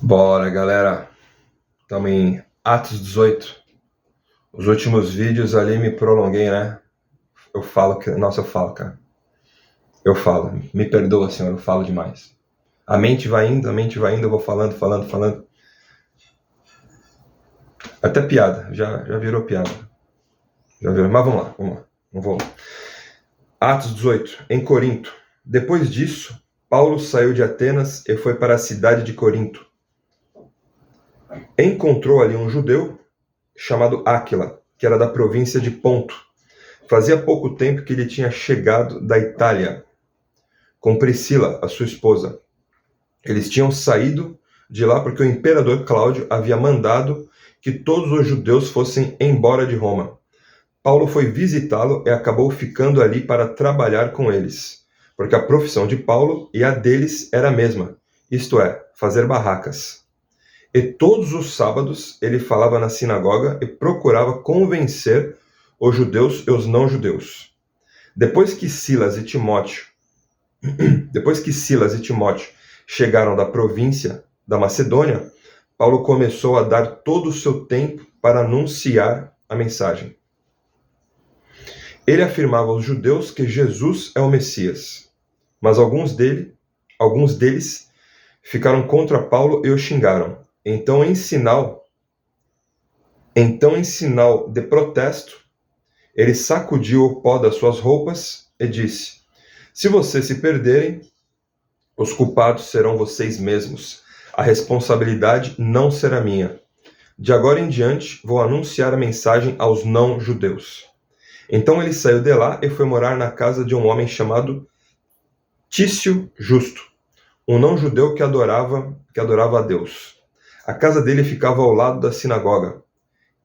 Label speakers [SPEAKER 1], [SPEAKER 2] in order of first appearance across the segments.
[SPEAKER 1] Bora, galera. Estamos em Atos 18. Os últimos vídeos ali me prolonguei, né? Eu falo, cara. Eu falo. Me perdoa, Senhor, eu falo demais. A mente vai indo, eu vou falando. Até piada, já virou piada. Mas vamos lá. Não vou. Atos 18, em Corinto. Depois disso, Paulo saiu de Atenas e foi para a cidade de Corinto. Encontrou ali um judeu chamado Áquila, que era da província de Ponto. Fazia pouco tempo que ele tinha chegado da Itália, com Priscila, a sua esposa. Eles tinham saído de lá porque o imperador Cláudio havia mandado que todos os judeus fossem embora de Roma. Paulo foi visitá-lo e acabou ficando ali para trabalhar com eles, porque a profissão de Paulo e a deles era a mesma, isto é, fazer barracas. E todos os sábados ele falava na sinagoga e procurava convencer os judeus e os não-judeus. Depois que Silas e Timóteo chegaram da província da Macedônia, Paulo começou a dar todo o seu tempo para anunciar a mensagem. Ele afirmava aos judeus que Jesus é o Messias, mas alguns deles ficaram contra Paulo e o xingaram. Então, em sinal de protesto, ele sacudiu o pó das suas roupas e disse: se vocês se perderem, os culpados serão vocês mesmos. A responsabilidade não será minha. De agora em diante, vou anunciar a mensagem aos não-judeus. Então ele saiu de lá e foi morar na casa de um homem chamado Tício Justo, um não-judeu que adorava a Deus. A casa dele ficava ao lado da sinagoga.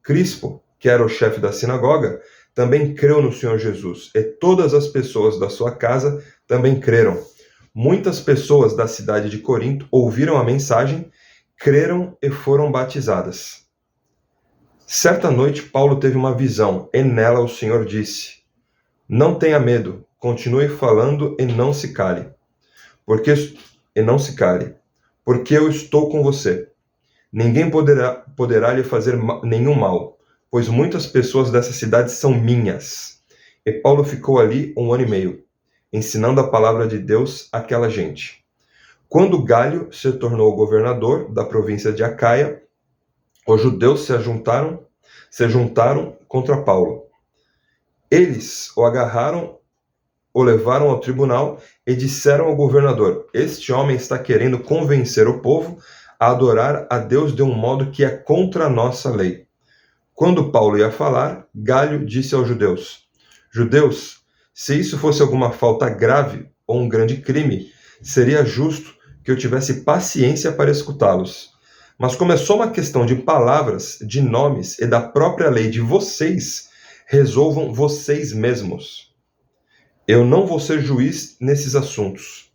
[SPEAKER 1] Crispo, que era o chefe da sinagoga, também creu no Senhor Jesus, e todas as pessoas da sua casa também creram. Muitas pessoas da cidade de Corinto ouviram a mensagem, creram e foram batizadas. Certa noite, Paulo teve uma visão, e nela o Senhor disse: não tenha medo, continue falando e não se cale. Porque eu estou com você. Ninguém poderá lhe fazer nenhum mal, pois muitas pessoas dessa cidade são minhas. E Paulo ficou ali 1 ano e meio, ensinando a palavra de Deus àquela gente. Quando Galho se tornou governador da província de Acaia, os judeus se juntaram contra Paulo. Eles o agarraram, o levaram ao tribunal e disseram ao governador: este homem está querendo convencer o povo a adorar a Deus de um modo que é contra a nossa lei. Quando Paulo ia falar, Galho disse aos judeus: judeus, se isso fosse alguma falta grave ou um grande crime, seria justo que eu tivesse paciência para escutá-los. Mas como é só uma questão de palavras, de nomes e da própria lei de vocês, resolvam vocês mesmos. Eu não vou ser juiz nesses assuntos.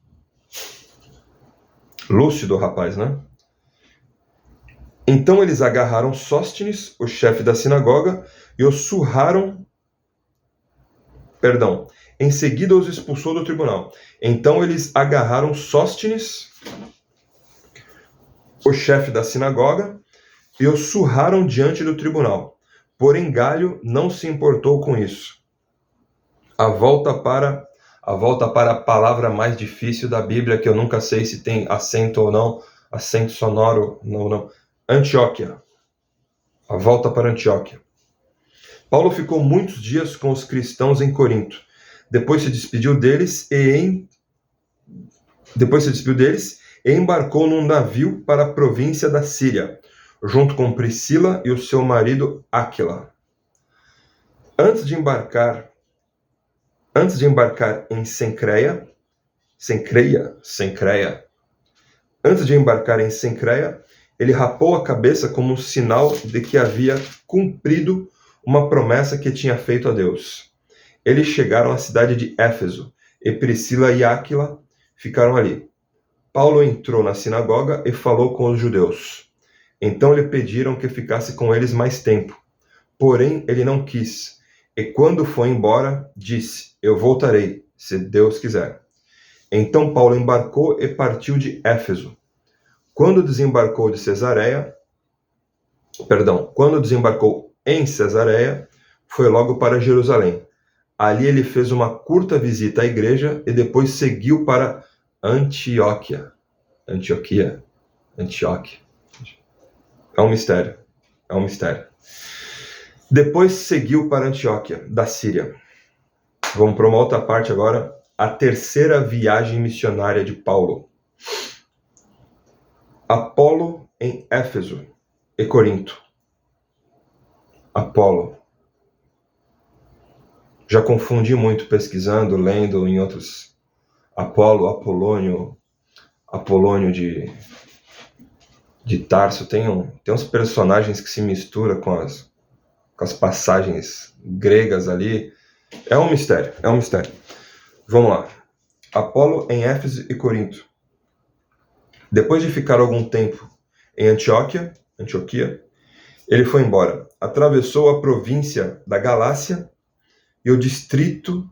[SPEAKER 1] Lúcido, rapaz, né? Então eles agarraram Sóstenes, o chefe da sinagoga, e o surraram. Em seguida os expulsou do tribunal. Então eles agarraram Sóstenes, o chefe da sinagoga, e o surraram diante do tribunal. Porém Galho não se importou com isso. A volta para a palavra mais difícil da Bíblia, que eu nunca sei se tem acento ou não, acento sonoro ou não. Antioquia. A volta para Antioquia. Paulo ficou muitos dias com os cristãos em Corinto. Depois se despediu deles e embarcou num navio para a província da Síria, junto com Priscila e o seu marido Áquila. Antes de embarcar em Cencreia, ele rapou a cabeça como um sinal de que havia cumprido uma promessa que tinha feito a Deus. Eles chegaram à cidade de Éfeso, e Priscila e Áquila ficaram ali. Paulo entrou na sinagoga e falou com os judeus. Então lhe pediram que ficasse com eles mais tempo. Porém, ele não quis, e quando foi embora, disse: eu voltarei, se Deus quiser. Então Paulo embarcou e partiu de Éfeso. Quando desembarcou em Cesareia, foi logo para Jerusalém. Ali ele fez uma curta visita à igreja e depois seguiu para Antioquia. É um mistério. Depois seguiu para Antioquia, da Síria. Vamos para uma outra parte agora. A terceira viagem missionária de Paulo. Apolo em Éfeso e Corinto. Apolo. Já confundi muito pesquisando, lendo em outros. Apolônio de Tarso. Tem uns personagens que se misturam com as passagens gregas ali. É um mistério. Vamos lá. Apolo em Éfeso e Corinto. Depois de ficar algum tempo em Antioquia, ele foi embora. Atravessou a província da Galácia e o distrito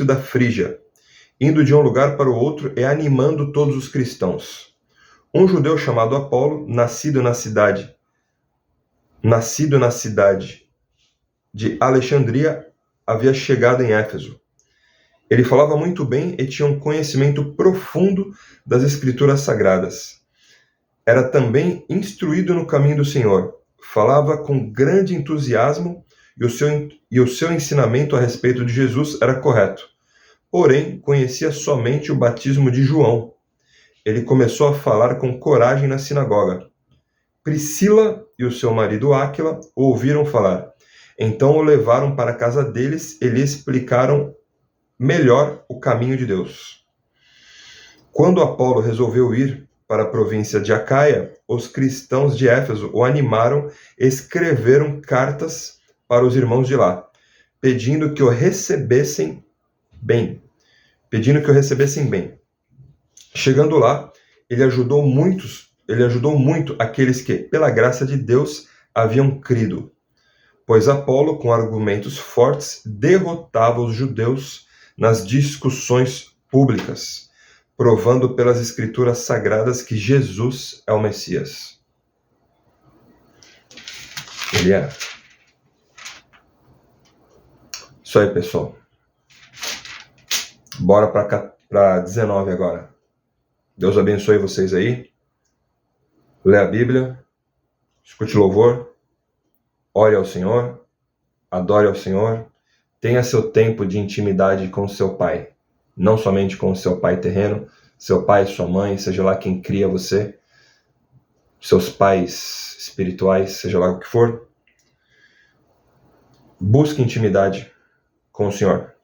[SPEAKER 1] da Frígia, indo de um lugar para o outro e animando todos os cristãos. Um judeu chamado Apolo, nascido na cidade de Alexandria, havia chegado em Éfeso. Ele falava muito bem e tinha um conhecimento profundo das Escrituras Sagradas. Era também instruído no caminho do Senhor. Falava com grande entusiasmo e o seu ensinamento a respeito de Jesus era correto. Porém, conhecia somente o batismo de João. Ele começou a falar com coragem na sinagoga. Priscila e o seu marido Áquila o ouviram falar. Então o levaram para a casa deles e lhe explicaram melhor o caminho de Deus. Quando Apolo resolveu ir para a província de Acaia, os cristãos de Éfeso o animaram e escreveram cartas para os irmãos de lá, pedindo que o recebessem bem. Chegando lá, ele ajudou muito aqueles que, pela graça de Deus, haviam crido. Pois Apolo, com argumentos fortes, derrotava os judeus nas discussões públicas, provando pelas Escrituras Sagradas que Jesus é o Messias. Ele é. Isso aí, pessoal. Bora para 19 agora. Deus abençoe vocês aí. Lê a Bíblia, escute louvor, ore ao Senhor, adore ao Senhor, tenha seu tempo de intimidade com seu pai, não somente com o seu pai terreno, seu pai, sua mãe, seja lá quem cria você, seus pais espirituais, seja lá o que for. Busque intimidade com o Senhor.